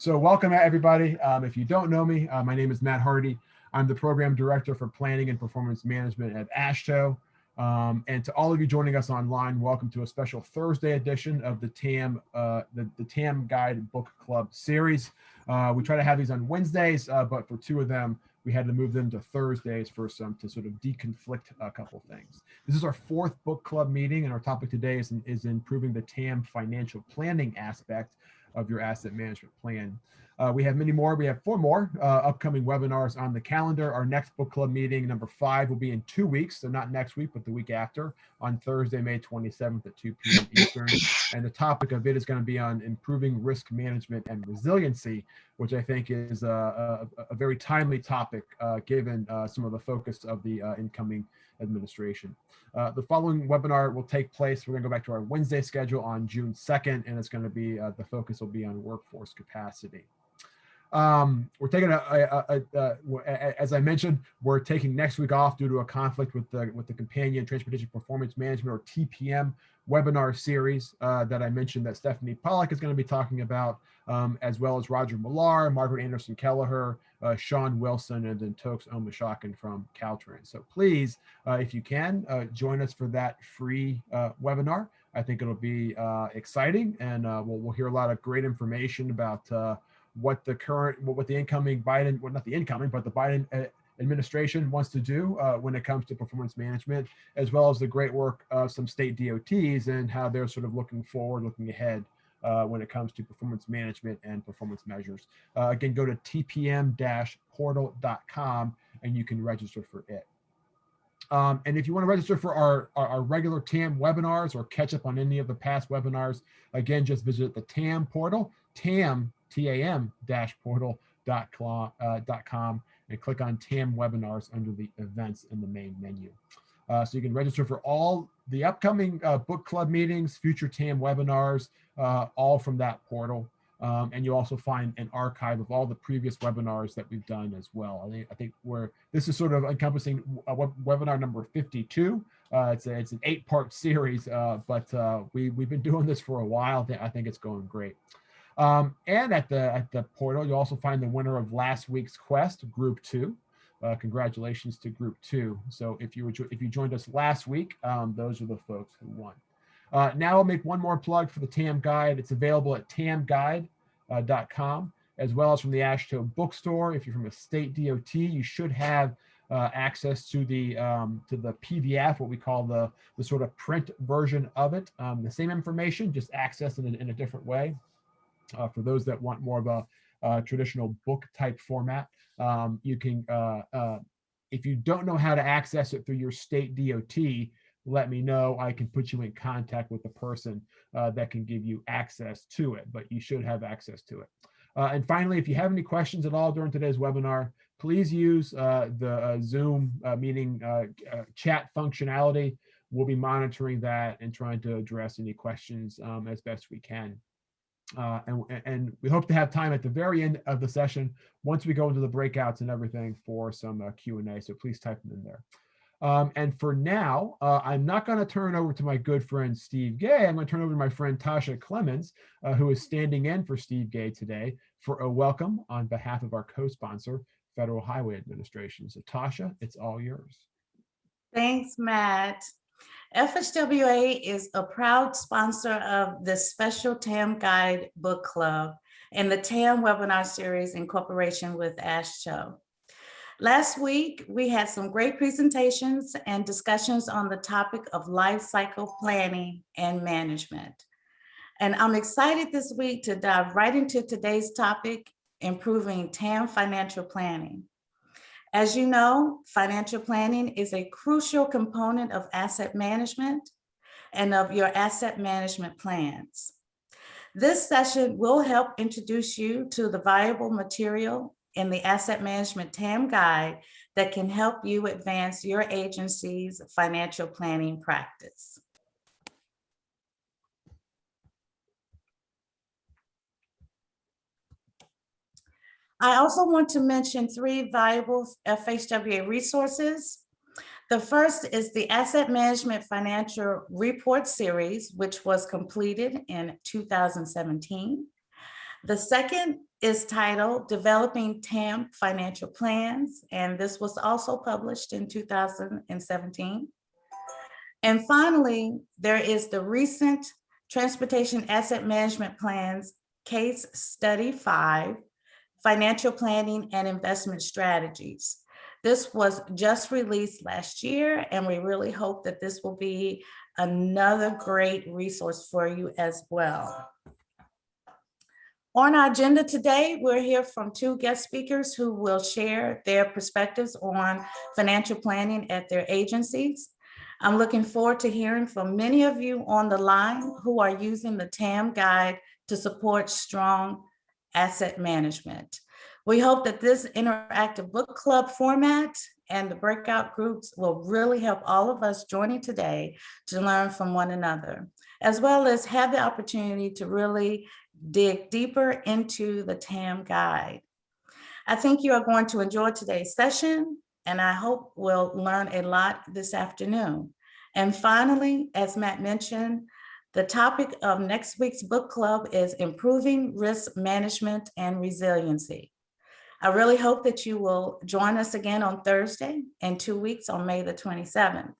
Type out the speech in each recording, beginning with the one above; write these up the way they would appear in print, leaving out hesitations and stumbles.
So welcome everybody. If you don't know me, my name is Matt Hardy. I'm the Program Director for Planning and Performance Management at AASHTO. And to all of you joining us online, welcome to a special Thursday edition of the TAM, the TAM Guide Book Club series. We try to have these on Wednesdays, but for two of them, we had to move them to Thursdays to sort of deconflict a couple things. This is our fourth book club meeting, and our topic today is improving the TAM financial planning aspect of your asset management plan. We have many more. We have 4 more upcoming webinars on the calendar. Our next book club meeting, number 5, will be in 2 weeks. So not next week, but the week after, on Thursday, May 27th at 2 p.m. Eastern. And the topic of it is going to be on improving risk management and resiliency, which I think is a very timely topic given some of the focus of the incoming administration. The following webinar will take place. We're going to go back to our Wednesday schedule on June 2nd, and it's going to be, the focus will be on workforce capacity. We're taking as I mentioned, we're taking next week off due to a conflict with the Companion Transportation Performance Management, or TPM, webinar series that I mentioned that Stephanie Pollack is going to be talking about, as well as Roger Millar, Margaret Anderson Kelleher, Sean Wilson, and then Tokes Omashakin from Caltrans. So please, if you can, join us for that free webinar. I think it'll be exciting, and we'll hear a lot of great information about what the incoming Biden, well, not the incoming, but the Biden administration wants to do when it comes to performance management, as well as the great work of some state DOTs and how they're sort of looking ahead when it comes to performance management and performance measures. Again, go to tpm-portal.com and you can register for it. And if you want to register for our regular TAM webinars or catch up on any of the past webinars, again, just visit the TAM portal, TAM-portal.com, and click on TAM webinars under the events in the main menu. So you can register for all the upcoming book club meetings, future TAM webinars, all from that portal. And you'll also find an archive of all the previous webinars that we've done as well. I think this is sort of encompassing webinar number 52. It's an 8-part series, but we've been doing this for a while. I think it's going great. And at the portal, you'll also find the winner of last week's quest, Group 2. Congratulations to Group 2. So if you joined us last week, those are the folks who won. Now I'll make one more plug for the TAM Guide. It's available at tamguide.com, as well as from the AASHTO bookstore. If you're from a state DOT, you should have access to the PDF, what we call the sort of print version of it. The same information, just accessed in a different way. For those that want more of a traditional book type format, you can, if you don't know how to access it through your state DOT, let me know. I can put you in contact with the person that can give you access to it, but you should have access to it. And finally, if you have any questions at all during today's webinar, please use the Zoom meeting chat functionality. We'll be monitoring that and trying to address any questions as best we can. And we hope to have time at the very end of the session, once we go into the breakouts and everything, for some Q&A. So please type them in there. And for now, I'm not going to turn over to my good friend Steve Gay. I'm going to turn over to my friend Tashia Clemons, who is standing in for Steve Gay today, for a welcome on behalf of our co-sponsor, Federal Highway Administration. So Tashia, it's all yours. Thanks, Matt. FHWA is a proud sponsor of the special TAM Guide Book Club and the TAM webinar series in cooperation with AASHTO. Last week, we had some great presentations and discussions on the topic of life cycle planning and management. And I'm excited this week to dive right into today's topic, improving TAM financial planning. As you know, financial planning is a crucial component of asset management and of your asset management plans. This session will help introduce you to the valuable material in the Asset Management TAM Guide that can help you advance your agency's financial planning practice. I also want to mention 3 valuable FHWA resources. The first is the Asset Management Financial Report Series, which was completed in 2017. The second is titled Developing TAM Financial Plans, and this was also published in 2017. And finally, there is the recent Transportation Asset Management Plans Case Study 5, Financial Planning and Investment Strategies. This was just released last year, and we really hope that this will be another great resource for you as well. On our agenda today, we'll hear from two guest speakers who will share their perspectives on financial planning at their agencies. I'm looking forward to hearing from many of you on the line who are using the TAM guide to support strong asset management. We hope that this interactive book club format and the breakout groups will really help all of us joining today to learn from one another, as well as have the opportunity to really dig deeper into the TAM guide. I think you are going to enjoy today's session, and I hope we'll learn a lot this afternoon. And finally, as Matt mentioned, the topic of next week's book club is improving risk management and resiliency. I really hope that you will join us again on Thursday in 2 weeks on May the 27th.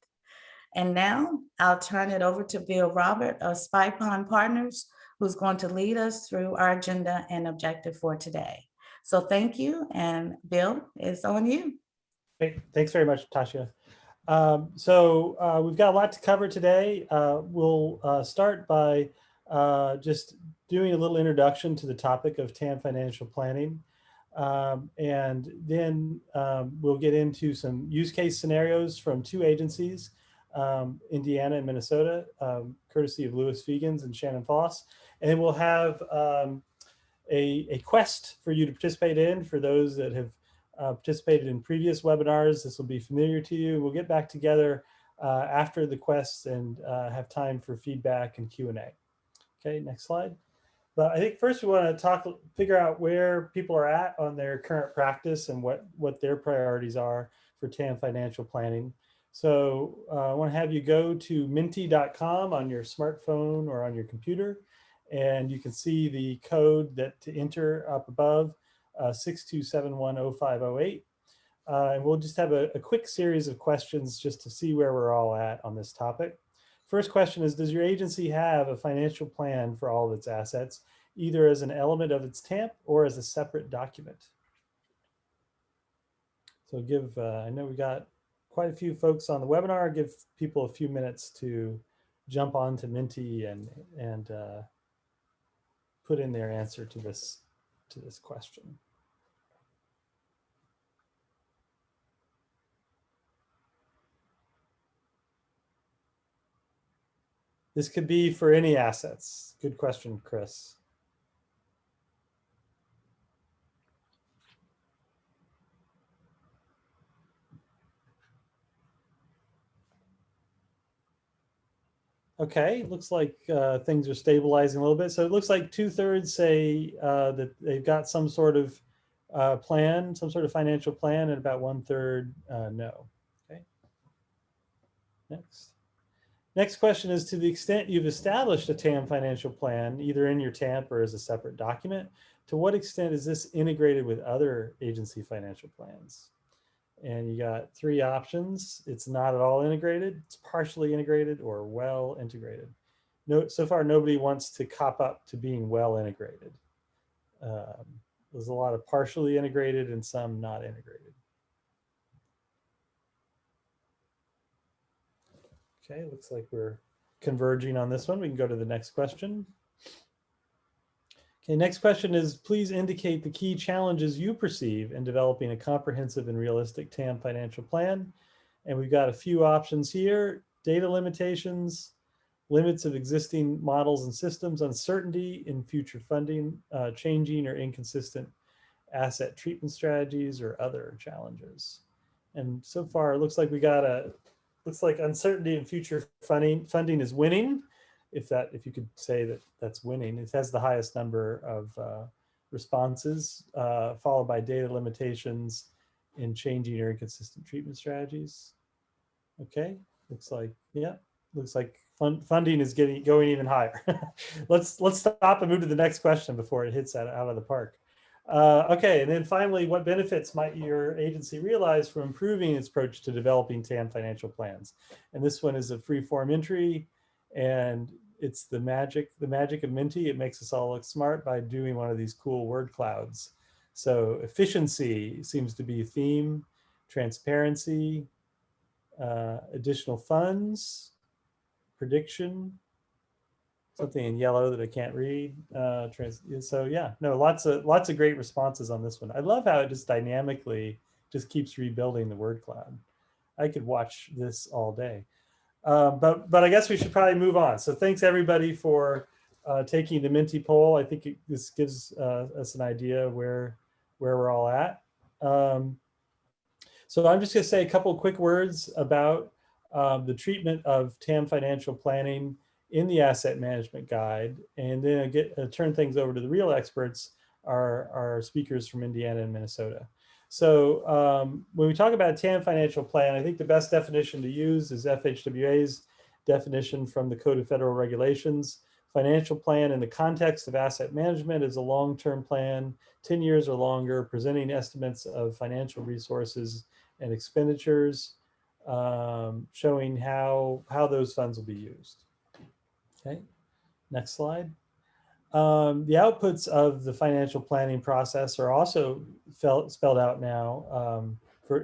And now I'll turn it over to Bill Robert of Spy Pond Partners, who's going to lead us through our agenda and objective for today. So thank you, and Bill, it's on you. Great. Thanks very much, Tashia. We've got a lot to cover today. We'll start by just doing a little introduction to the topic of TAM financial planning. And then we'll get into some use case scenarios from two agencies, Indiana and Minnesota, courtesy of Lewis Feagans and Shannon Foss. And then we'll have a quest for you to participate in. For those that have participated in previous webinars, this will be familiar to you. We'll get back together after the quests and have time for feedback and Q&A. Okay, next slide. But I think first we want to figure out where people are at on their current practice and what their priorities are for TAM financial planning. So I want to have you go to minty.com on your smartphone or on your computer, and you can see the code to enter up above, 62710508. And we'll just have a quick series of questions just to see where we're all at on this topic. First question is, does your agency have a financial plan for all of its assets, either as an element of its TAMP or as a separate document? So I know we got quite a few folks on the webinar. Give people a few minutes to jump onto Minty and put in their answer to this question. This could be for any assets. Good question, Chris. Okay, looks like things are stabilizing a little bit. So it looks like 2/3 say that they've got some sort of plan, some sort of financial plan, and about 1/3 no. Okay. Next question is, to the extent you've established a TAM financial plan, either in your TAMP or as a separate document, to what extent is this integrated with other agency financial plans? And you got 3 options. It's not at all integrated, it's partially integrated, or well integrated. So far, nobody wants to cop up to being well integrated. There's a lot of partially integrated and some not integrated. Okay, looks like we're converging on this one. We can go to the next question. Okay, next question is, please indicate the key challenges you perceive in developing a comprehensive and realistic TAM financial plan. And we've got a few options here: data limitations, limits of existing models and systems, uncertainty in future funding, changing or inconsistent asset treatment strategies, or other challenges. And so far, it looks like looks like uncertainty in future funding is winning. If you could say that that's winning. It has the highest number of responses, followed by data limitations in changing or inconsistent treatment strategies. Okay, looks like, yeah, looks like funding is going even higher. Let's stop and move to the next question before it hits out of the park. Okay, and then finally, what benefits might your agency realize from improving its approach to developing TAM financial plans? And this one is a free form entry, and it's the magic of Minty. It makes us all look smart by doing one of these cool word clouds. So efficiency seems to be a theme, transparency, additional funds, prediction, something in yellow that I can't read. So yeah, no, lots of great responses on this one. I love how it just dynamically just keeps rebuilding the word cloud. I could watch this all day. But I guess we should probably move on. So thanks everybody for taking the Minty poll. I think this gives us an idea where we're all at. So I'm just going to say a couple of quick words about the treatment of TAM financial planning in the asset management guide, and then turn things over to the real experts, our speakers from Indiana and Minnesota. So when we talk about TAM financial plan, I think the best definition to use is FHWA's definition from the Code of Federal Regulations. Financial plan in the context of asset management is a long-term plan, 10 years or longer, presenting estimates of financial resources and expenditures, showing how those funds will be used. Okay, next slide. The outputs of the financial planning process are also spelled out now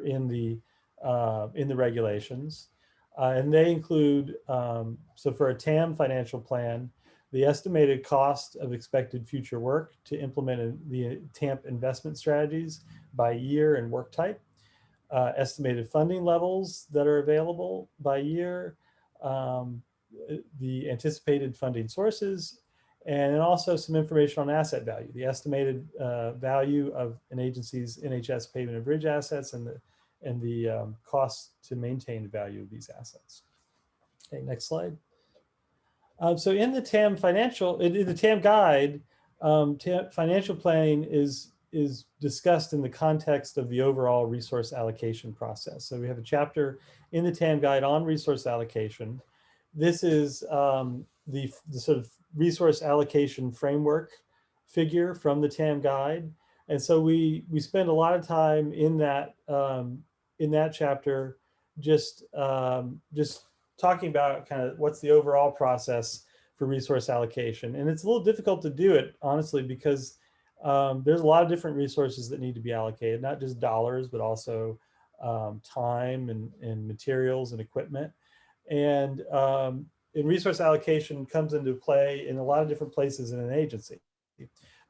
in the regulations, and they include so for a TAM financial plan, the estimated cost of expected future work to implement the TAMP investment strategies by year and work type, estimated funding levels that are available by year, the anticipated funding sources, and then also some information on asset value, the estimated value of an agency's NHS pavement and bridge assets, and the cost to maintain the value of these assets. Okay, next slide. So in the TAM in the TAM guide, financial planning is discussed in the context of the overall resource allocation process. So we have a chapter in the TAM guide on resource allocation. This is the sort of resource allocation framework figure from the TAM guide. And so we spend a lot of time in that chapter just talking about kind of what's the overall process for resource allocation. And it's a little difficult to do it, honestly, because there's a lot of different resources that need to be allocated, not just dollars, but also time and materials and equipment. And resource allocation comes into play in a lot of different places in an agency.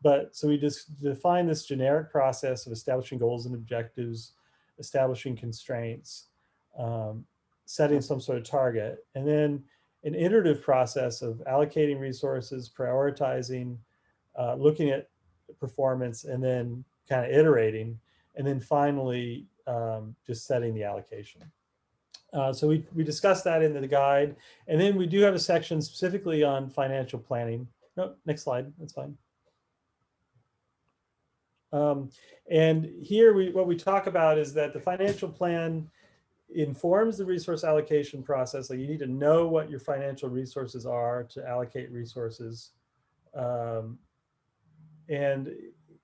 But so we just define this generic process of establishing goals and objectives, establishing constraints, setting some sort of target, and then an iterative process of allocating resources, prioritizing, looking at performance, and then kind of iterating, and then finally just setting the allocation. So we discussed that in the guide, and then we do have a section specifically on financial planning. No, next slide, that's fine. And here what we talk about is that the financial plan informs the resource allocation process. Like, you need to know what your financial resources are to allocate resources. And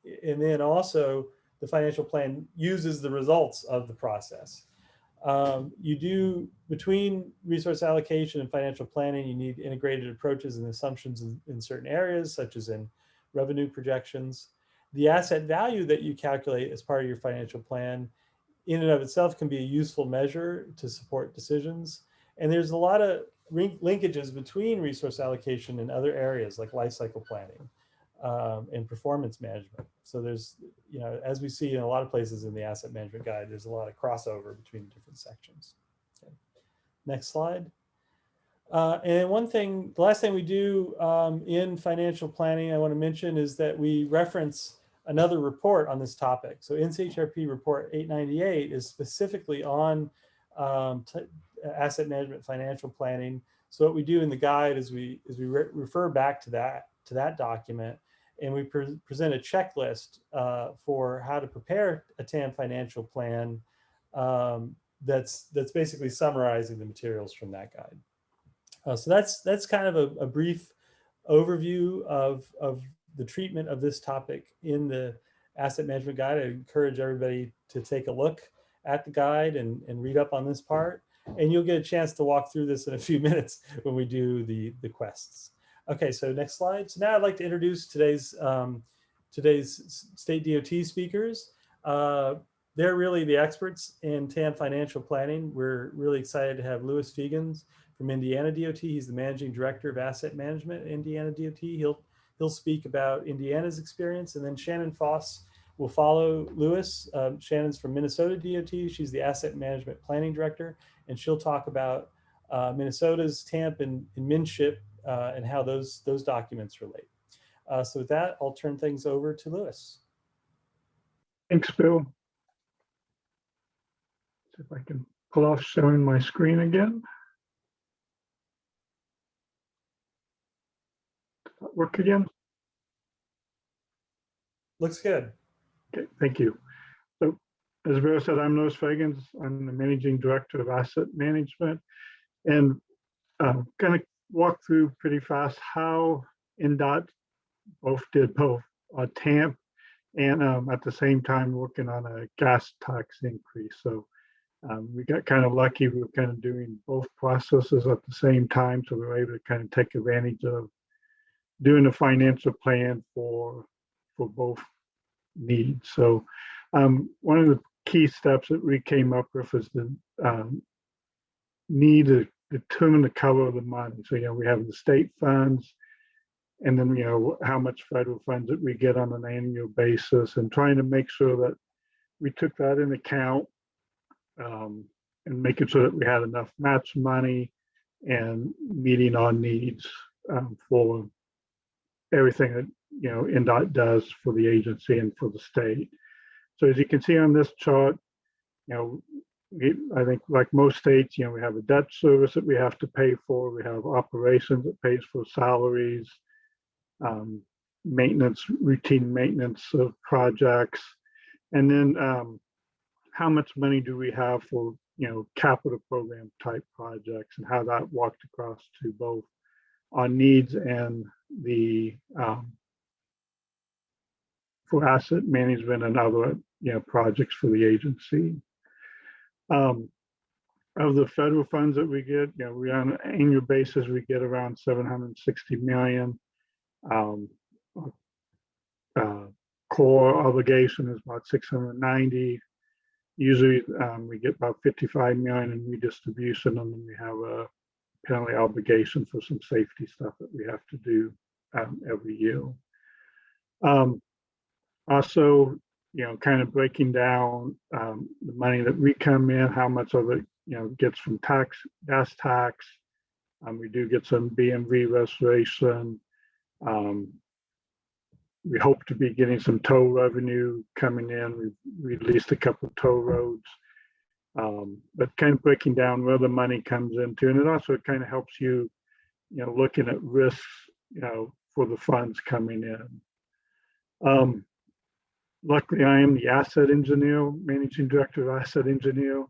then also the financial plan uses the results of the process. You do, between resource allocation and financial planning, you need integrated approaches and assumptions in certain areas, such as in revenue projections. The asset value that you calculate as part of your financial plan in and of itself can be a useful measure to support decisions. And there's a lot of linkages between resource allocation and other areas like life cycle planning and performance management. So there's, you know, as we see in a lot of places in the asset management guide, there's a lot of crossover between the different sections. Okay. Next slide. And the last thing we do in financial planning I want to mention is that we reference another report on this topic. So NCHRP report 898 is specifically on asset management financial planning. So what we do in the guide is we refer back to that document, and we present a checklist for how to prepare a TAM financial plan that's basically summarizing the materials from that guide. So that's kind of a brief overview of the treatment of this topic in the asset management guide. I encourage everybody to take a look at the guide and read up on this part. And you'll get a chance to walk through this in a few minutes when we do the quests. Okay, so next slide. So now I'd like to introduce today's state DOT speakers. They're really the experts in TAM financial planning. We're really excited to have Louis Feagans from Indiana DOT. He's the managing director of asset management at Indiana DOT. He'll speak about Indiana's experience, and then Shannon Foss will follow Louis. Shannon's from Minnesota DOT. She's the asset management planning director, and she'll talk about Minnesota's TAMP and MNSHIP and how those documents relate. So with that, I'll turn things over to Louis. Thanks, Bill. See if I can pull off showing my screen again. Does that work again? Looks good. Okay, thank you. So as Bill said, I'm Louis Feagans. I'm the Managing Director of Asset Management, and I'm going to walk through pretty fast how NDOT did both TAMP and at the same time working on a gas tax increase. So we got kind of lucky. We were kind of doing both processes at the same time, so we were able to kind of take advantage of doing a financial plan for both needs. So one of the key steps that we came up with is the need to determine the cover of the money. So, we have the state funds, and then, how much federal funds that we get on an annual basis, and trying to make sure that we took that in account, and making sure that we had enough match money and meeting our needs for everything that, NDOT does for the agency and for the state. So as you can see on this chart, I think like most states, we have a debt service that we have to pay for. We have operations that pays for salaries, maintenance, routine maintenance of projects. And then how much money do we have for, capital program type projects, and how that walked across to both our needs and the for asset management and other, projects for the agency. Of the federal funds that we get, we on an annual basis, we get around 760 million. Core obligation is about 690. Usually we get about 55 million in redistribution, and then we have a penalty obligation for some safety stuff that we have to do every year. Also, kind of breaking down the money that we come in, how much of it, gets from gas tax. We do get some BMV restoration. We hope to be getting some toll revenue coming in. We've released a couple of toll roads, but kind of breaking down where the money comes into. And it also kind of helps you, looking at risks, for the funds coming in. Luckily, I am the asset engineer, managing director of asset engineer.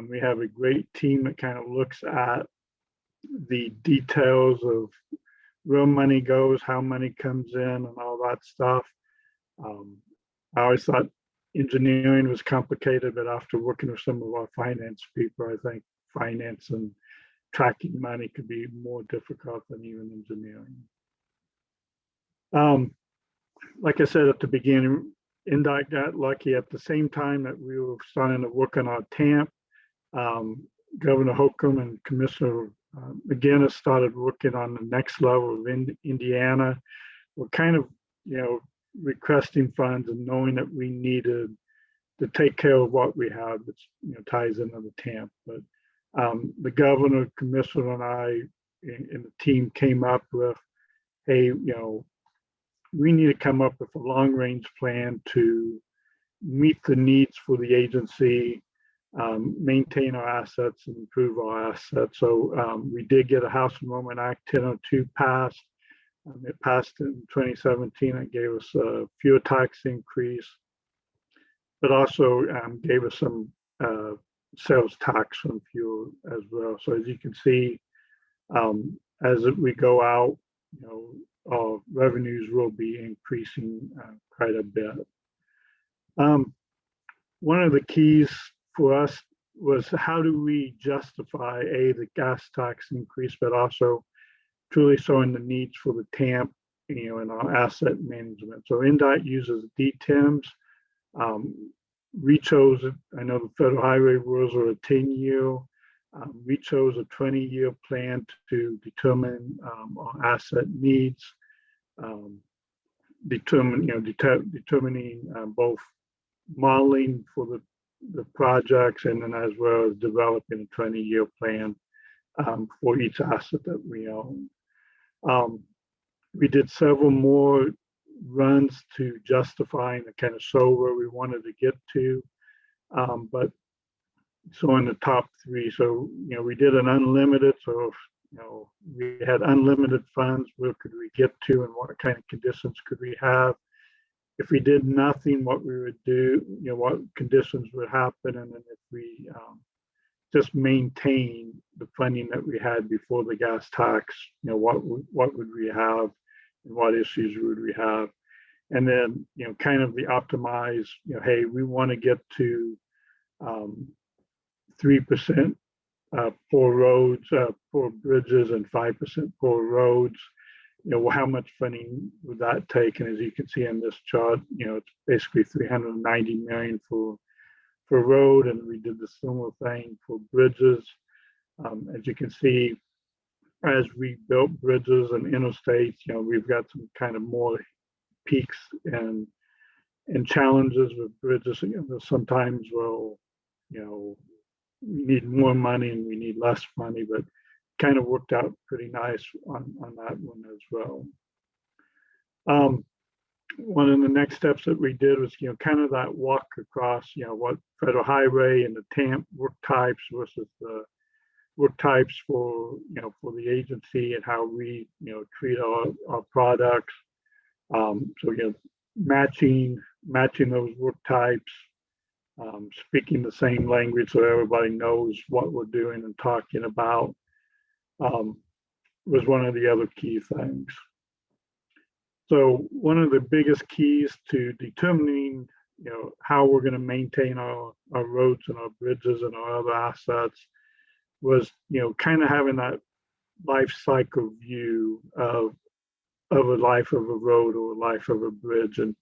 We have a great team that kind of looks at the details of where money goes, how money comes in, and all that stuff. I always thought engineering was complicated, but after working with some of our finance people, I think finance and tracking money could be more difficult than even engineering. Like I said at the beginning, NDOT got lucky at the same time that we were starting to work on our TAMP. Governor Holcomb and Commissioner McGinnis started working on the next level of Indiana. We're kind of, requesting funds and knowing that we needed to take care of what we had, which, ties into the TAMP. But the governor, commissioner, and I and the team came up with, hey, we need to come up with a long-range plan to meet the needs for the agency, maintain our assets, and improve our assets. So we did get a House Enrollment Act 1002 passed. It passed in 2017. It gave us a fuel tax increase, but also gave us some sales tax on fuel as well. So as you can see, as we go out, our revenues will be increasing quite a bit. One of the keys for us was how do we justify the gas tax increase, but also truly showing the needs for the TAMP, in our asset management. So NDOT uses DTIMs. We chose, I know the federal highway rules are a 10-year. We chose a 20-year plan to determine our asset needs, determining both modeling for the projects and then as well as developing a 20-year plan for each asset that we own. We did several more runs to justify and kind of show where we wanted to get to. But so in the top three, so, we did an unlimited. So if, we had unlimited funds, where could we get to and what kind of conditions could we have? If we did nothing, what we would do, what conditions would happen. And then if we just maintain the funding that we had before the gas tax, what would we have and what issues would we have? And then, kind of the optimize, hey, we want to get to 3% for roads, for bridges, and 5% for roads. How much funding would that take? And as you can see in this chart, it's basically 390 million for road, and we did the similar thing for bridges. As you can see, as we built bridges and interstates, we've got some kind of more peaks and challenges with bridges. Sometimes we'll, we need more money and we need less money, but kind of worked out pretty nice on that one as well. One of the next steps that we did was, kind of that walk across, what federal highway and the TAMP work types versus the work types for, for the agency and how we, treat our products. So, matching those work types, speaking the same language so everybody knows what we're doing and talking about, was one of the other key things. So one of the biggest keys to determining, how we're going to maintain our roads and our bridges and our other assets was, kind of having that life cycle view of a life of a road or a life of a bridge, and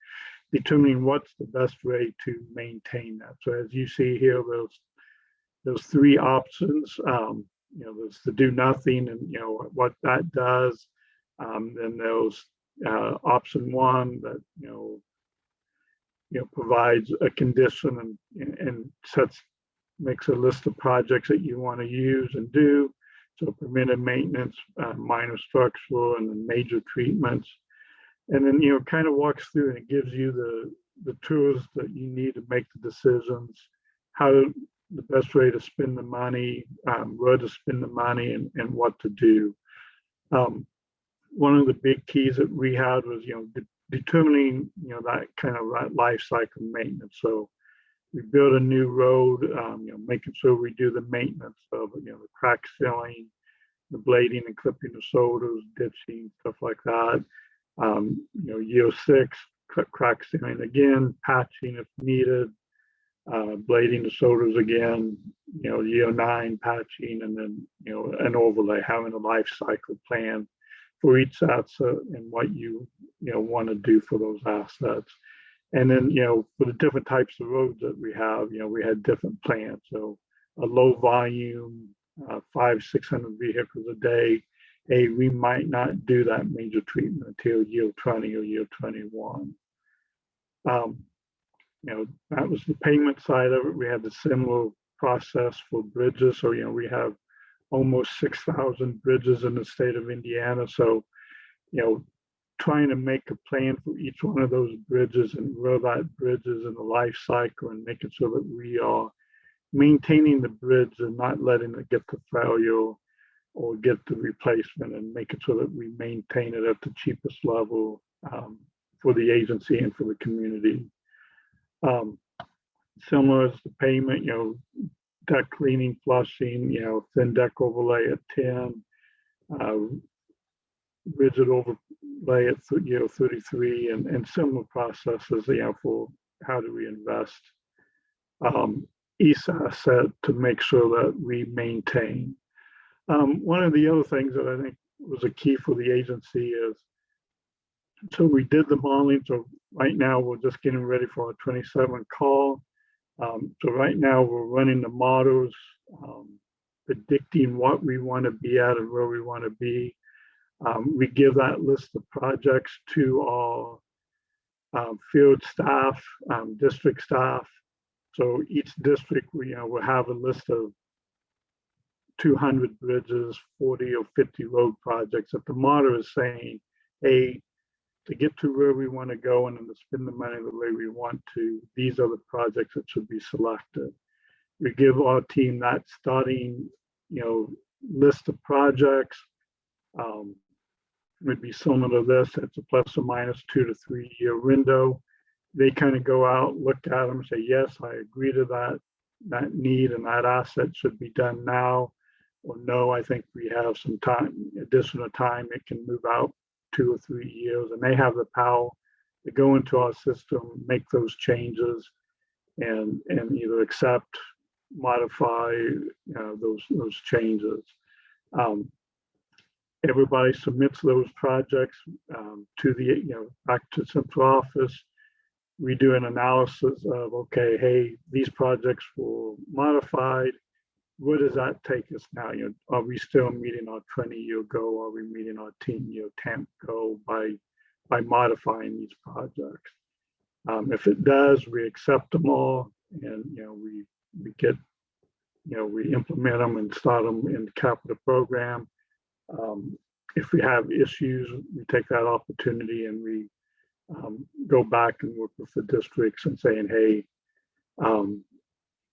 determining what's the best way to maintain that. So as you see here, those three options, there's to do nothing and, what that does. Then there's option one that, provides a condition and makes a list of projects that you want to use and do. So preventive maintenance, minor structural, and then major treatments. And then, kind of walks through and it gives you the tools that you need to make the decisions, the best way to spend the money, where to spend the money, and what to do. One of the big keys that we had was, determining, that kind of that life cycle maintenance. So we build a new road, making sure we do the maintenance of, the crack filling, the blading and clipping the shoulders, ditching, stuff like that. Year 6, crack sealing again, patching if needed, blading the shoulders again, year 9, patching, and then, an overlay, having a life cycle plan for each asset and what you want to do for those assets. And then, for the different types of roads that we have, we had different plans. So a low volume, 500-600 vehicles a day, we might not do that major treatment until year 20 or year 21. That was the payment side of it. We had the similar process for bridges. So, we have almost 6,000 bridges in the state of Indiana. So, trying to make a plan for each one of those bridges and where that bridge is in the life cycle and making sure that we are maintaining the bridge and not letting it get to failure or get the replacement, and making sure that we maintain it at the cheapest level for the agency and for the community. Similar as the payment, deck cleaning, flushing, thin deck overlay at 10, rigid overlay at 33, and similar processes, for how do we invest each asset to make sure that we maintain. One of the other things that I think was a key for the agency is, so we did the modeling. So right now we're just getting ready for our 27 call. So right now we're running the models, predicting what we want to be at and where we want to be. We give that list of projects to our field staff, district staff. So each district, will have a list of 200 bridges, 40 or 50 road projects that the model is saying, hey, to get to where we want to go and to spend the money the way we want to, these are the projects that should be selected. We give our team that starting, list of projects. Would be similar to this. It's a plus or minus 2 to 3 year window. They kind of go out, look at them, say, yes, I agree to that need and that asset should be done now. Or no, I think we have some time, additional time. It can move out 2 or 3 years, and they have the power to go into our system, make those changes, and either accept, modify those changes. Everybody submits those projects to the back to central office. We do an analysis of, okay, hey, these projects were modified. What does that take us now? Are we still meeting our 20-year goal? Are we meeting our 10-year TAM goal by modifying these projects? If it does, we accept them all, and we get we implement them and start them in the capital program. If we have issues, we take that opportunity and we go back and work with the districts and saying, hey,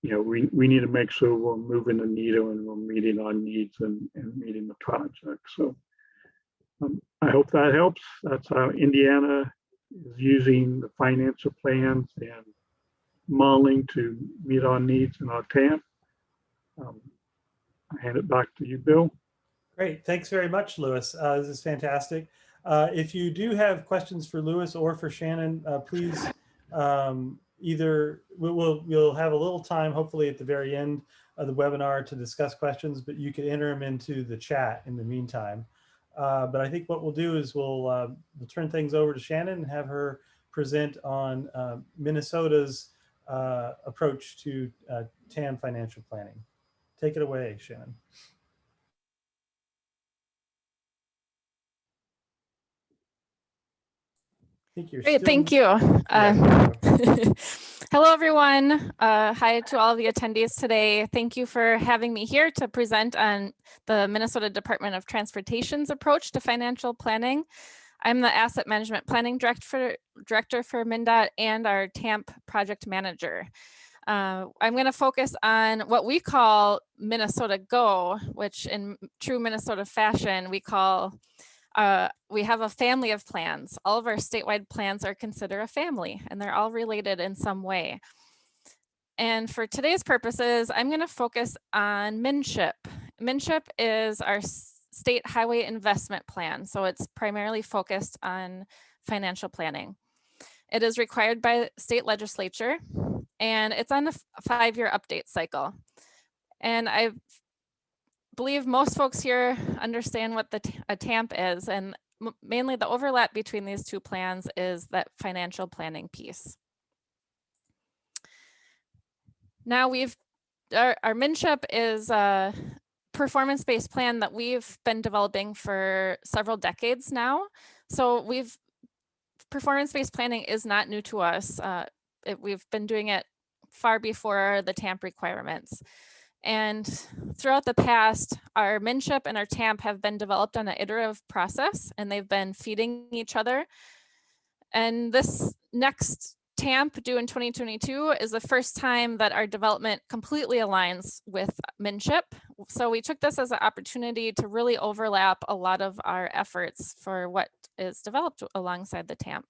we need to make sure we're moving the needle and we're meeting our needs and meeting the project. So I hope that helps. That's how Indiana is using the financial plans and modeling to meet our needs in our TAM. I hand it back to you, Bill. Great. Thanks very much, Lewis. This is fantastic. If you do have questions for Lewis or for Shannon, please either we'll have a little time, hopefully at the very end of the webinar, to discuss questions, but you can enter them into the chat in the meantime. But I think what we'll do is we'll turn things over to Shannon and have her present on Minnesota's approach to TAM financial planning. Take it away, Shannon. Great, thank you. Hello, everyone. Hi to all of the attendees today. Thank you for having me here to present on the Minnesota Department of Transportation's approach to financial planning. I'm the Asset Management Planning Director for MnDOT and our TAMP project manager. I'm going to focus on what we call Minnesota Go, which in true Minnesota fashion, we call we have a family of plans. All of our statewide plans are considered a family, and they're all related in some way. And for today's purposes, I'm going to focus on MNCHIP. MNCHIP is our state highway investment plan, so it's primarily focused on financial planning. It is required by state legislature, and it's on a 5-year update cycle. And I believe most folks here understand what a TAMP is, and mainly the overlap between these two plans is that financial planning piece. Now our MNCHIP is a performance-based plan that we've been developing for several decades now. So performance-based planning is not new to us. We've been doing it far before the TAMP requirements. And throughout the past, our MNCHIP and our TAMP have been developed on an iterative process, and they've been feeding each other. And this next TAMP due in 2022 is the first time that our development completely aligns with MNCHIP. So we took this as an opportunity to really overlap a lot of our efforts for what is developed alongside the TAMP.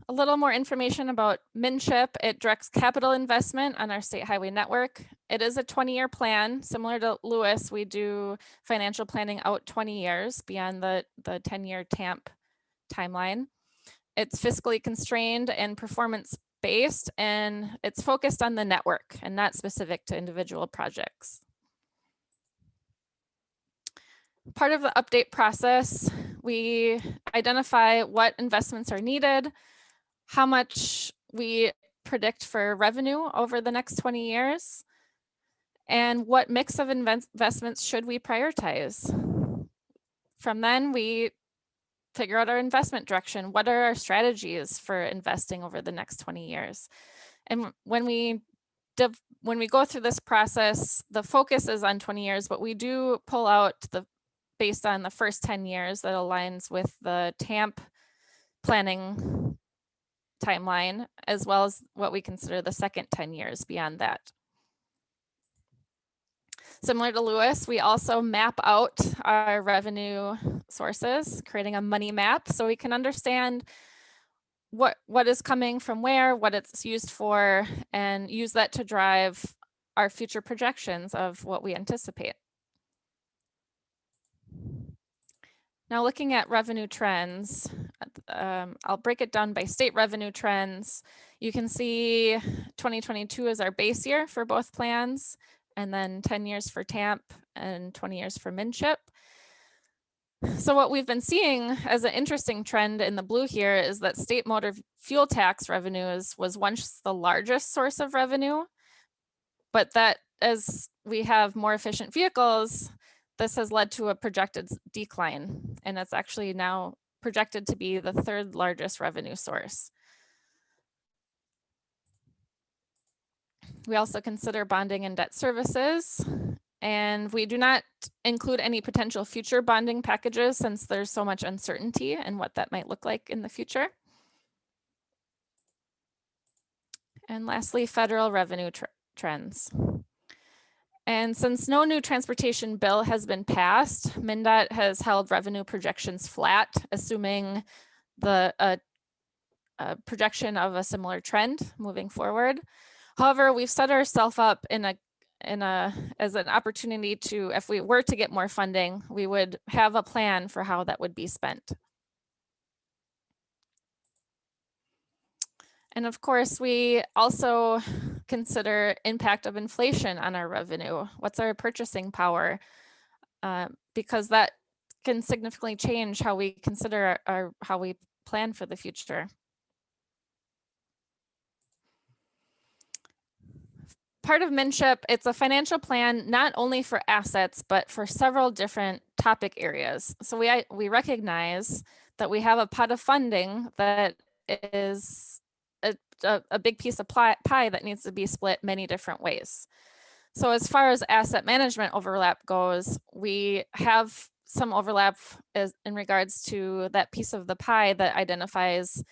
A little more information about MNCHIP. It directs capital investment on our state highway network. It is a 20-year plan. Similar to Lewis, we do financial planning out 20 years beyond the 10-year TAMP timeline. it's fiscally constrained and performance based, and it's focused on the network and not specific to individual projects. Part of the update process, we identify what investments are needed, how much we predict for revenue over the next 20 years, and what mix of investments should we prioritize. From then, we figure out our investment direction. What are our strategies for investing over the next 20 years? And when we go through this process, the focus is on 20 years, but we do pull out based on the first 10 years that aligns with the TAMP planning timeline, as well as what we consider the second 10 years beyond that. Similar to Lewis, we also map out our revenue sources, creating a money map so we can understand what is coming from where, what it's used for, and use that to drive our future projections of what we anticipate. Now looking at revenue trends, I'll break it down by state revenue trends. You can see 2022 is our base year for both plans, and then 10 years for TAMP and 20 years for MNCHIP. So what we've been seeing as an interesting trend in the blue here is that state motor fuel tax revenues was once the largest source of revenue, but that as we have more efficient vehicles, this has led to a projected decline, and it's actually now projected to be the third largest revenue source. We also consider bonding and debt services, and we do not include any potential future bonding packages since there's so much uncertainty in what that might look like in the future. And lastly, federal revenue trends. And since no new transportation bill has been passed, MnDOT has held revenue projections flat, assuming the projection of a similar trend moving forward. However, we've set ourselves up as an opportunity to, if we were to get more funding, we would have a plan for how that would be spent. And of course, we also consider impact of inflation on our revenue. What's our purchasing power? Because that can significantly change how we consider how we plan for the future. Part of MNCHIP, it's a financial plan not only for assets, but for several different topic areas. So we recognize that we have a pot of funding that is a big piece of pie that needs to be split many different ways. So as far as asset management overlap goes, we have some overlap in regards to that piece of the pie that identifies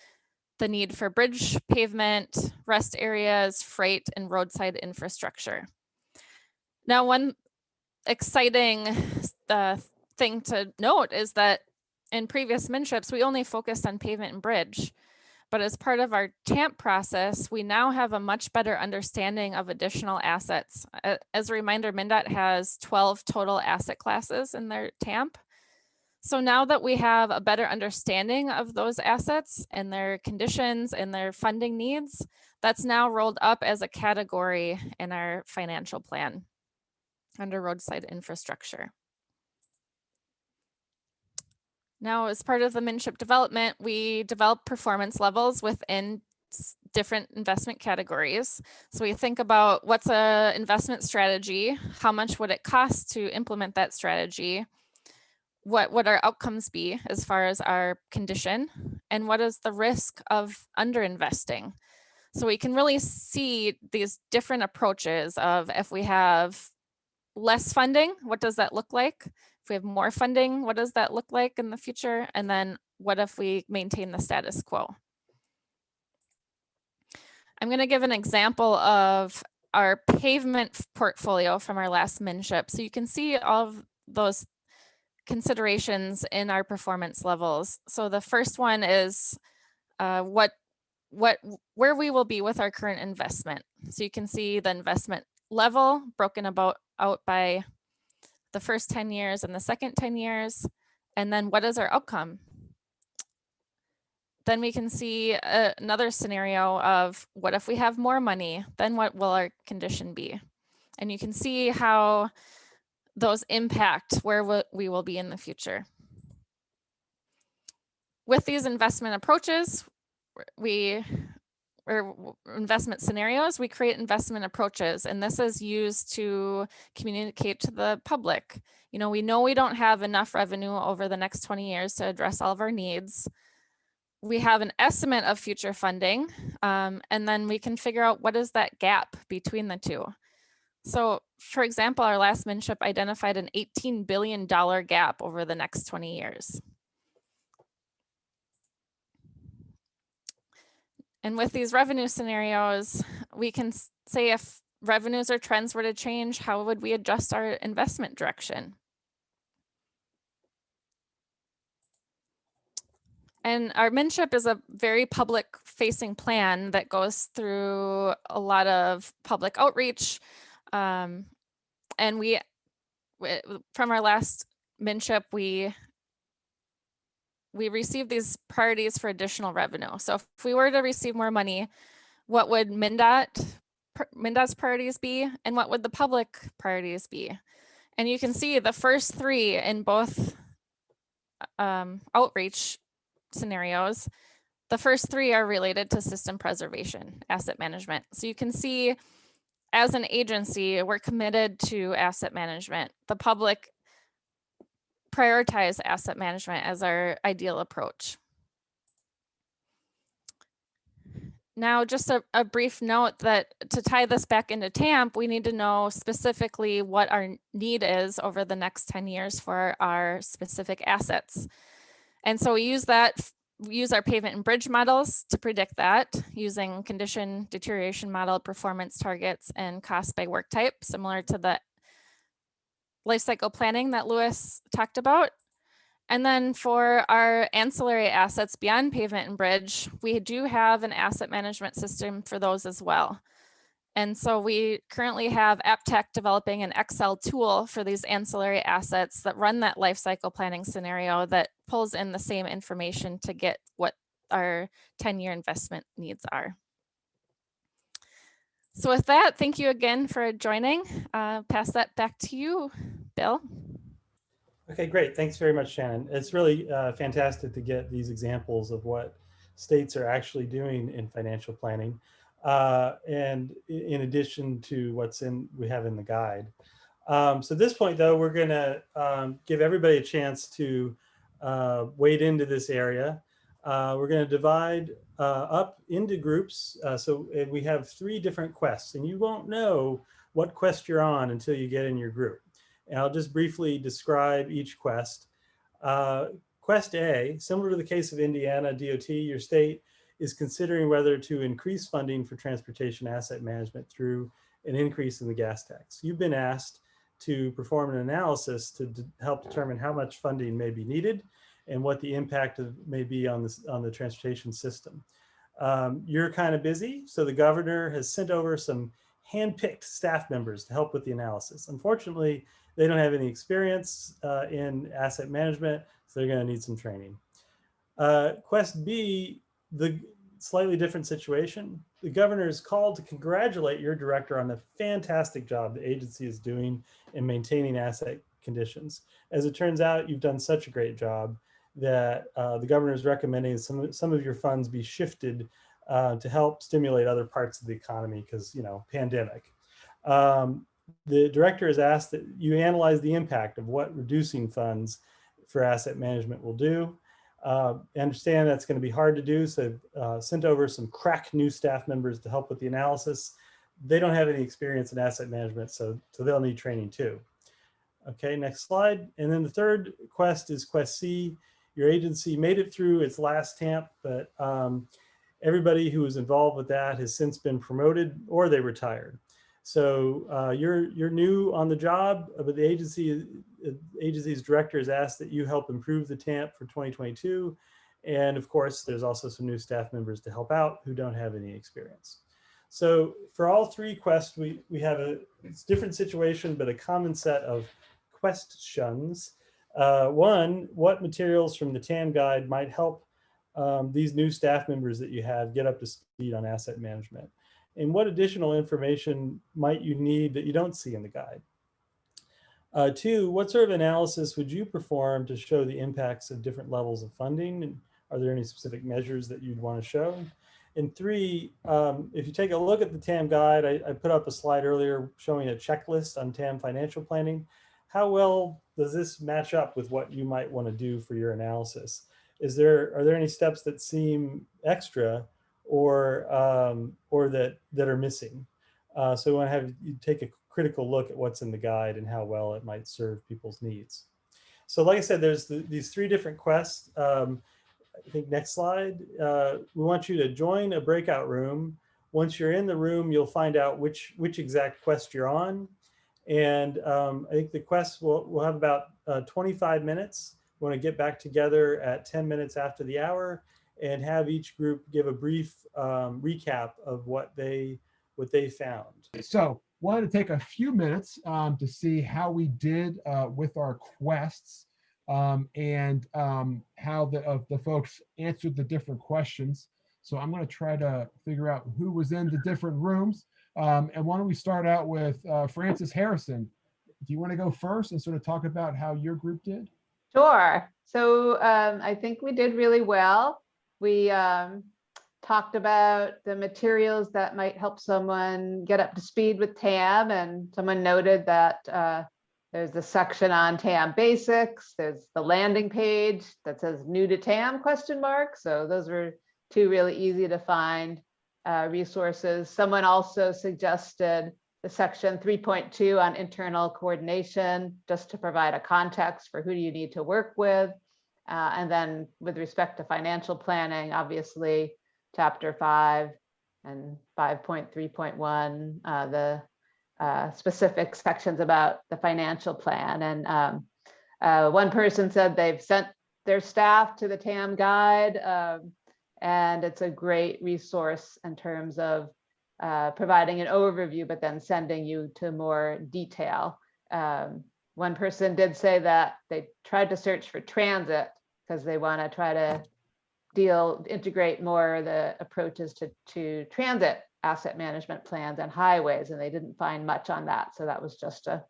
the need for bridge pavement, rest areas, freight, and roadside infrastructure. Now, one exciting thing to note is that in previous MNCHIPs, we only focused on pavement and bridge. But as part of our TAMP process, we now have a much better understanding of additional assets. As a reminder, MnDOT has 12 total asset classes in their TAMP. So now that we have a better understanding of those assets and their conditions and their funding needs, that's now rolled up as a category in our financial plan under roadside infrastructure. Now, as part of the MNCHIP development, we develop performance levels within different investment categories. So we think about what's an investment strategy, how much would it cost to implement that strategy, what would our outcomes be as far as our condition, and what is the risk of underinvesting. So we can really see these different approaches of if we have less funding, what does that look like? If we have more funding, what does that look like in the future? And then what if we maintain the status quo? I'm going to give an example of our pavement portfolio from our last MNCHIP. So you can see all of those considerations in our performance levels. So the first one is where we will be with our current investment. So you can see the investment level broken out by the first 10 years and the second 10 years, and then what is our outcome? then we can see another scenario of what if we have more money, then what will our condition be? And you can see how those impact where we will be in the future. With these investment approaches, or investment scenarios, we create investment approaches, and this is used to communicate to the public. You know we don't have enough revenue over the next 20 years to address all of our needs. We have an estimate of future funding, and then we can figure out what is that gap between the two. So, for example, our last MNSHIP identified an $18 billion gap over the next 20 years. And with these revenue scenarios, we can say if revenues or trends were to change, how would we adjust our investment direction? And our MNSHIP is a very public-facing plan that goes through a lot of public outreach. And from our last MNSHIP, we received these priorities for additional revenue. So if we were to receive more money, what would MNDOT's priorities be, and what would the public priorities be? And you can see the first three in both outreach scenarios. The first three are related to system preservation, asset management. So you can see, as an agency, we're committed to asset management. The public prioritize asset management as our ideal approach. Now, just a brief note that to tie this back into TAMP, we need to know specifically what our need is over the next 10 years for our specific assets. And so we use our pavement and bridge models to predict that using condition deterioration model, performance targets, and cost by work type, similar to the life cycle planning that Louis talked about. And then for our ancillary assets beyond pavement and bridge, we do have an asset management system for those as well. And so we currently have AppTech developing an Excel tool for these ancillary assets that run that life cycle planning scenario that pulls in the same information to get what our 10-year investment needs are. So with that, thank you again for joining. Pass that back to you, Bill. Okay, great. Thanks very much, Shannon. It's really fantastic to get these examples of what states are actually doing in financial planning. And in addition to what's we have in the guide. So at this point, though, we're going to give everybody a chance to wade into this area. We're going to divide up into groups. And we have 3 different quests, and you won't know what quest you're on until you get in your group. And I'll just briefly describe each quest. Quest A, similar to the case of Indiana DOT, your state is considering whether to increase funding for transportation asset management through an increase in the gas tax. You've been asked to perform an analysis to help determine how much funding may be needed and what the impact may be on the transportation system. You're kind of busy, so the governor has sent over some hand-picked staff members to help with the analysis. Unfortunately, they don't have any experience in asset management, so they're going to need some training. Quest B, the slightly different situation. The governor is called to congratulate your director on the fantastic job the agency is doing in maintaining asset conditions. As it turns out, you've done such a great job that the governor is recommending some of your funds be shifted to help stimulate other parts of the economy because, pandemic. The director has asked that you analyze the impact of what reducing funds for asset management will do. I understand that's going to be hard to do, so sent over some crack new staff members to help with the analysis. They don't have any experience in asset management, so they'll need training too. Okay, next slide. And then the third quest is Quest C. Your agency made it through its last TAMP, but everybody who was involved with that has since been promoted or they retired. So you're new on the job, but the agency's director has asked that you help improve the TAMP for 2022. And of course, there's also some new staff members to help out who don't have any experience. So for all 3 quests, we have it's a different situation, but a common set of questions. 1, what materials from the TAM guide might help these new staff members that you have get up to speed on asset management? And what additional information might you need that you don't see in the guide? 2, what sort of analysis would you perform to show the impacts of different levels of funding? And are there any specific measures that you'd want to show? And 3, if you take a look at the TAM guide, I put up a slide earlier showing a checklist on TAM financial planning. How well does this match up with what you might want to do for your analysis? Are there any steps that seem extra or that are missing? So we want to have you take a critical look at what's in the guide and how well it might serve people's needs. So like I said, there's these 3 different quests. I think next slide. We want you to join a breakout room. Once you're in the room, you'll find out which exact quest you're on. And I think the quest will have about 25 minutes. We want to get back together at 10 minutes after the hour and have each group give a brief recap of what they found. So wanted to take a few minutes to see how we did with our quests and how the folks answered the different questions. So I'm going to try to figure out who was in the different rooms. And why don't we start out with Frances Harrison? Do you want to go first and sort of talk about how your group did? Sure. So I think we did really well. We talked about the materials that might help someone get up to speed with TAM, and someone noted that there's a section on TAM basics. There's the landing page that says new to TAM ? So those were 2 really easy to find resources. Someone also suggested the section 3.2 on internal coordination, just to provide a context for who do you need to work with. And then with respect to financial planning, obviously, chapter 5 and 5.3.1, the specific sections about the financial plan. And one person said they've sent their staff to the TAM guide, and it's a great resource in terms of providing an overview, but then sending you to more detail. One person did say that they tried to search for transit because they want to try to integrate more the approaches to transit asset management plans and highways, and they didn't find much on that. So that was just a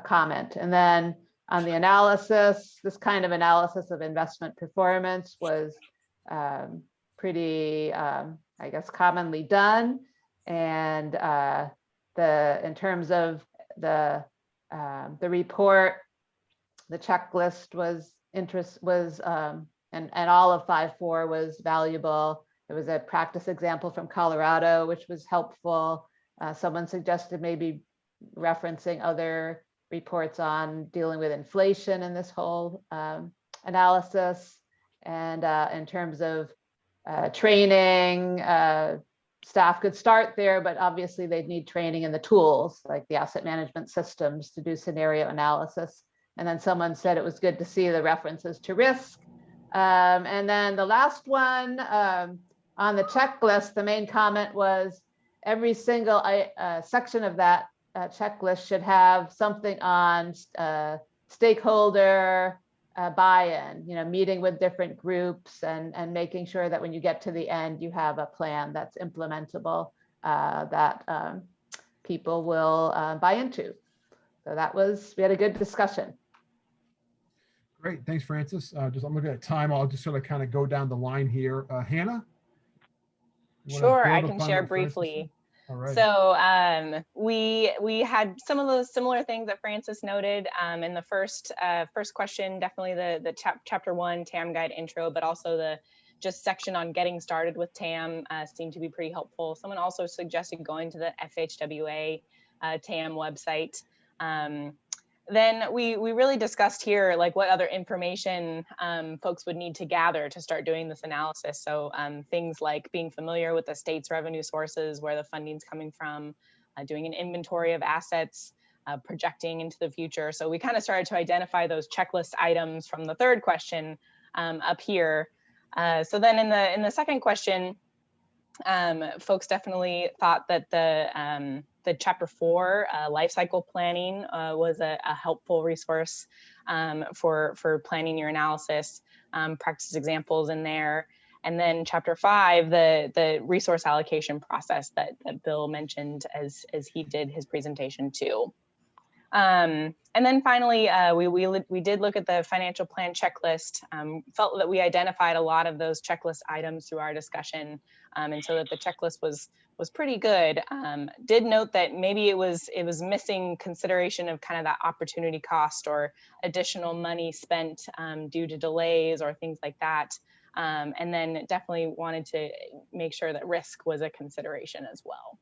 comment. And then on the analysis, this kind of analysis of investment performance was pretty, I guess, commonly done. And in terms of the report, the checklist was and all of 5.4 was valuable. There was a practice example from Colorado, which was helpful. Someone suggested maybe referencing other reports on dealing with inflation in this whole analysis. And in terms of training, staff could start there, but obviously they'd need training in the tools like the asset management systems to do scenario analysis. And then someone said it was good to see the references to risk. And then the last one on the checklist, the main comment was every single section of that checklist should have something on stakeholder buy-in, meeting with different groups and making sure that when you get to the end, you have a plan that's implementable that people will buy into. So we had a good discussion. Great, thanks, Frances. I'm looking at time. I'll just sort of kind of go down the line here. Hannah? Sure, I can share briefly. All right. So we had some of those similar things that Frances noted in the first question, definitely the chapter 1 TAM guide intro, but also the just section on getting started with TAM seemed to be pretty helpful. Someone also suggested going to the FHWA TAM website. Then we really discussed here like what other information folks would need to gather to start doing this analysis. So things like being familiar with the state's revenue sources, where the funding's coming from, doing an inventory of assets, projecting into the future. So we kind of started to identify those checklist items from the third question up here. So then in the second question, folks definitely thought that the chapter 4 life cycle planning was a helpful resource for planning your analysis, practice examples in there. And then chapter 5, the resource allocation process that Bill mentioned as he did his presentation too. And then finally, we did look at the financial plan checklist, felt that we identified a lot of those checklist items through our discussion. And so that the checklist was pretty good. Did note that maybe it was missing consideration of kind of that opportunity cost or additional money spent due to delays or things like that. And then definitely wanted to make sure that risk was a consideration as well.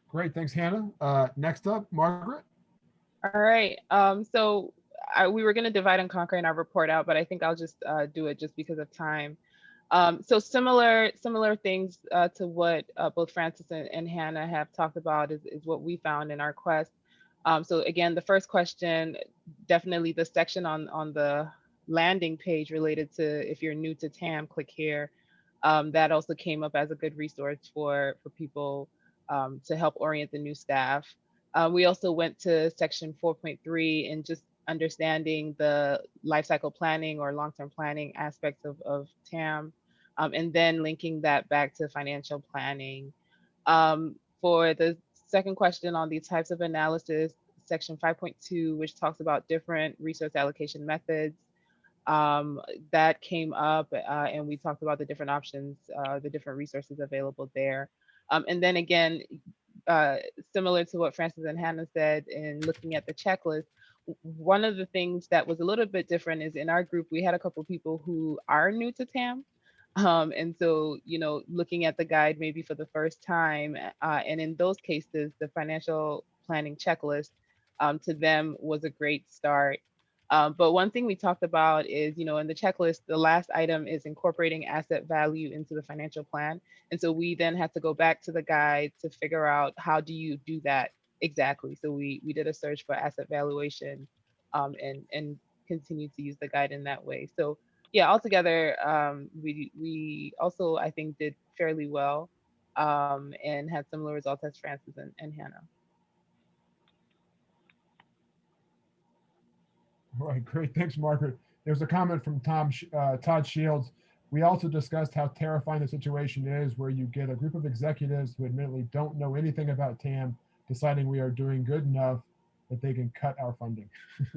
Great, thanks, Hannah. Next up, Margaret. All right. So we were going to divide and conquer in our report out, but I think I'll just do it just because of time. So similar things to what both Francis and Hannah have talked about is what we found in our quest. So again, the first question, definitely the section on the landing page related to if you're new to TAM, click here. That also came up as a good resource for people to help orient the new staff. We also went to section 4.3 and just understanding the life cycle planning or long-term planning aspects of TAM, and then linking that back to financial planning. For the second question on these types of analysis, section 5.2, which talks about different resource allocation methods, that came up, and we talked about the different options, the different resources available there. And then again, similar to what Francis and Hannah said in looking at the checklist, one of the things that was a little bit different is in our group, we had a couple people who are new to TAM. And so, you know, looking at the guide maybe for the first time, and in those cases, the financial planning checklist to them was a great start. But one thing we talked about is, you know, in the checklist, the last item is incorporating asset value into the financial plan. And so we then had to go back to the guide to figure out how do you do that exactly. So we did a search for asset valuation and continued to use the guide in that way. So yeah, altogether, we also, I think, did fairly well and had similar results as Francis and Hannah. All right, great. Thanks, Margaret. There's a comment from Todd Shields. We also discussed how terrifying the situation is where you get a group of executives who admittedly don't know anything about TAM deciding we are doing good enough that they can cut our funding.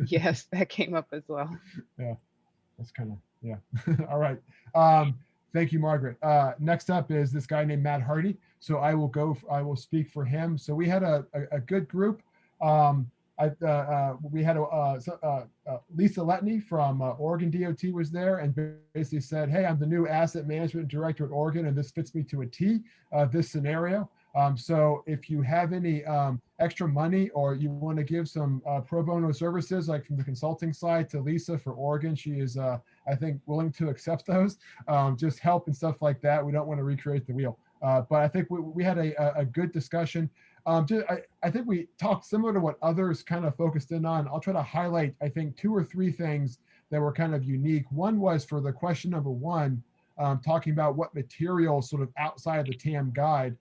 Yes, that came up as well. Yeah, that's kind of, yeah. All right. Thank you, Margaret. Next up is this guy named Matt Hardy. So I will speak for him. So we had a good group. We had Lisa Letney from Oregon DOT was there and basically said, hey, I'm the new asset management director at Oregon, and this fits me to a T, this scenario. So if you have any extra money or you want to give some pro bono services, like from the consulting side to Lisa for Oregon, she is, I think, willing to accept those, just help and stuff like that. We don't want to recreate the wheel. But I think we had a good discussion. I think we talked similar to what others kind of focused in on. I'll try to highlight, I think, 2 or 3 things that were kind of unique. One was for the question number 1, talking about what materials sort of outside of the TAM guide.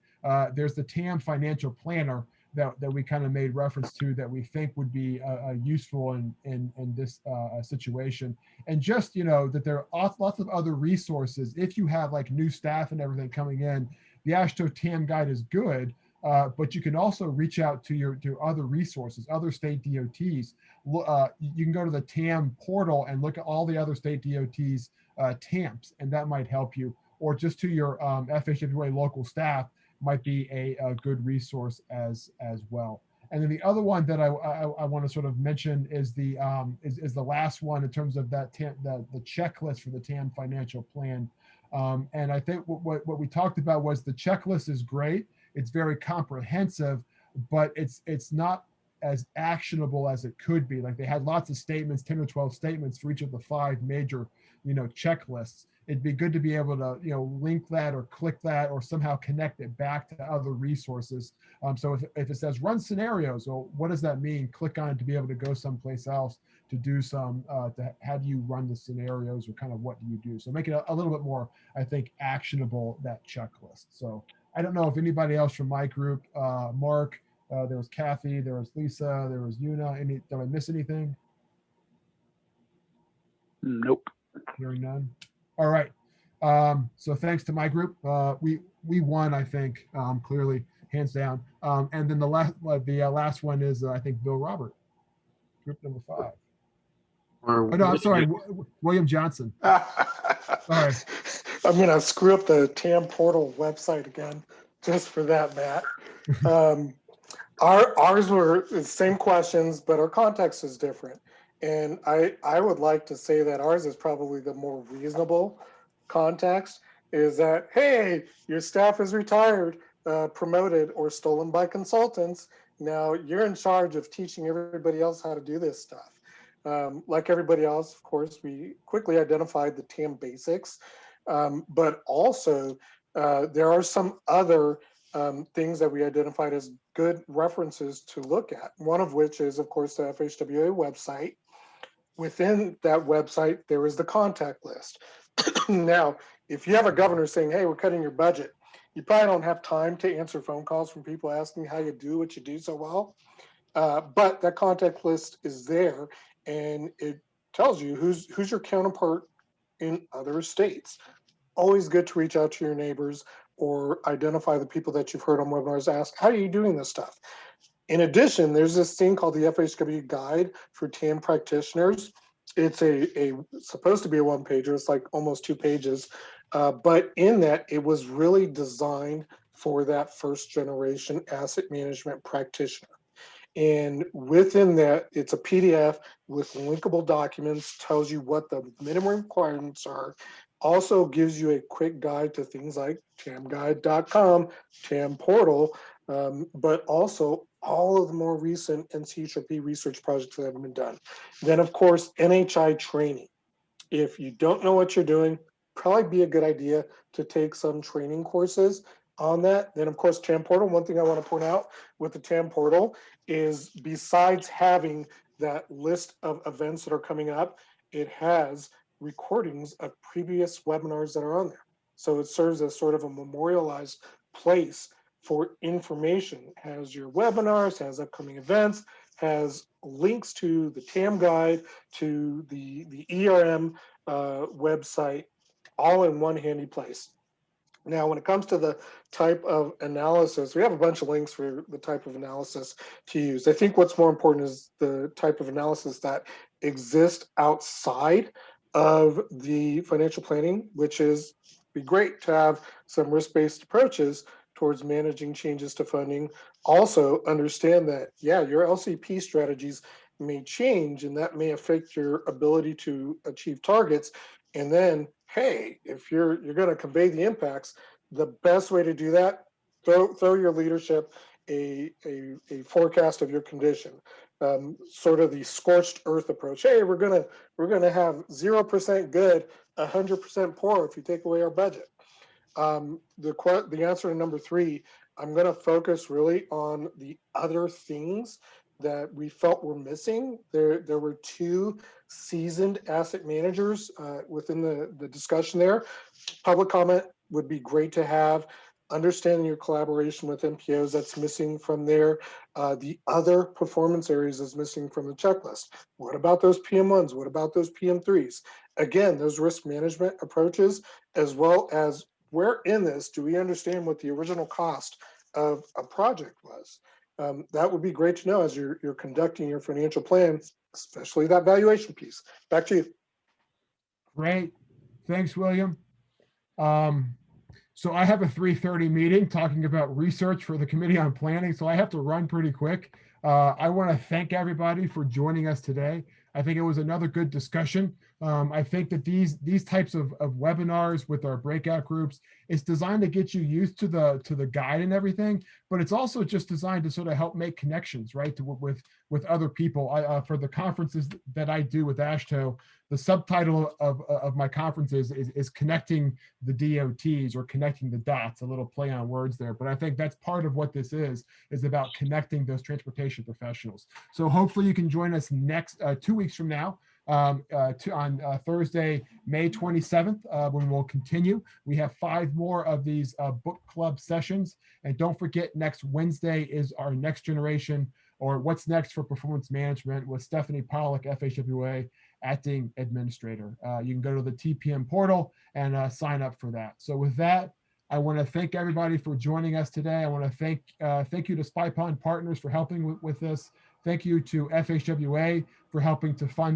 There's the TAM financial planner that we kind of made reference to that we think would be useful in this situation. And just, you know, that there are lots of other resources. If you have like new staff and everything coming in, the AASHTO TAM guide is good. But you can also reach out to other resources, other state DOTs. You can go to the TAM portal and look at all the other state DOTs TAMs, and that might help you. Or just to your FHWA local staff might be a good resource as well. And then the other one that I want to sort of mention is the last one in terms of that the checklist for the TAM financial plan. And I think what we talked about was the checklist is great. It's very comprehensive, but it's not as actionable as it could be. Like they had lots of statements, 10 or 12 statements for each of the 5 major, you know, checklists. It'd be good to be able to, you know, link that or click that or somehow connect it back to other resources. So if it says run scenarios, well, what does that mean? Click on it to be able to go someplace else to do some, how do you run the scenarios or kind of what do you do? So make it a little bit more, I think, actionable, that checklist. So I don't know if anybody else from my group, Mark, there was Kathy, there was Lisa, there was Yuna. Did I miss anything? Nope. Hearing none. All right. So thanks to my group, we won, I think, clearly, hands down. And then the last one is I think Bill Robert, group number 5. Or Oh no, I'm sorry, William Johnson. Sorry. I'm gonna screw up the TAM portal website again, just for that, Matt. Ours were the same questions, but our context is different. And I would like to say that ours is probably the more reasonable context, is that, hey, your staff is retired, promoted, or stolen by consultants. Now you're in charge of teaching everybody else how to do this stuff. Like everybody else, of course, we quickly identified the TAM basics, but also there are some other things that we identified as good references to look at. One of which is, of course, the FHWA website. Within that website, there is the contact list. Now, if you have a governor saying, hey, we're cutting your budget, you probably don't have time to answer phone calls from people asking how you do what you do so well. But that contact list is there, and it tells you who's your counterpart in other states. Always good to reach out to your neighbors or identify the people that you've heard on webinars, ask, how are you doing this stuff? In addition, there's this thing called the FHWA Guide for TAM practitioners. It's supposed to be a one-pager. It's like almost 2 pages. But in that, it was really designed for that first generation asset management practitioner. And within that, it's a PDF with linkable documents, tells you what the minimum requirements are, also gives you a quick guide to things like tamguide.com, TAM portal, but also all of the more recent NCHRP research projects that have been done. Then, of course, NHI training. If you don't know what you're doing, probably be a good idea to take some training courses on that. Then, of course, TAM portal. One thing I want to point out with the TAM portal is, besides having that list of events that are coming up, it has recordings of previous webinars that are on there. So it serves as sort of a memorialized place for information. It has your webinars, has upcoming events, has links to the TAM guide, to the ERM website, all in one handy place. Now, when it comes to the type of analysis, we have a bunch of links for the type of analysis to use. I think what's more important is the type of analysis that exists outside of the financial planning, which is be great to have some risk-based approaches towards managing changes to funding. Also understand that, yeah, your LCP strategies may change, and that may affect your ability to achieve targets. And then, hey, if you're going to convey the impacts, the best way to do that, throw your leadership a forecast of your condition, sort of the scorched earth approach. Hey, we're gonna have 0% good, 100% poor if you take away our budget. The answer to number 3, I'm going to focus really on the other things that we felt were missing. There were 2 seasoned asset managers within the discussion there. Public comment would be great to have. Understanding your collaboration with NPOs, that's missing from there. The other performance areas is missing from the checklist. What about those PM1s? What about those PM3s? Again, those risk management approaches, as well as where in this do we understand what the original cost of a project was? That would be great to know as you're conducting your financial plan, especially that valuation piece. Back to you. Great. Thanks, William. So I have a 3:30 meeting talking about research for the Committee on Planning, so I have to run pretty quick. I want to thank everybody for joining us today. I think it was another good discussion. I think that these types of webinars with our breakout groups, it's designed to get you used to the guide and everything, but it's also just designed to sort of help make connections, right, with other people. For the conferences that I do with AASHTO, the subtitle of my conferences is connecting the DOTs, or connecting the dots, a little play on words there. But I think that's part of what this is about connecting those transportation professionals. So hopefully you can join us next 2 weeks from now, on Thursday, May 27th, when we'll continue. We have 5 more of these book club sessions. And don't forget, next Wednesday is our next generation, or what's next for performance management, with Stephanie Pollock, FHWA, acting administrator. You can go to the TPM portal and sign up for that. So with that, I want to thank everybody for joining us today. I want to thank you to Spy Pond Partners for helping with this. Thank you to FHWA for helping to fund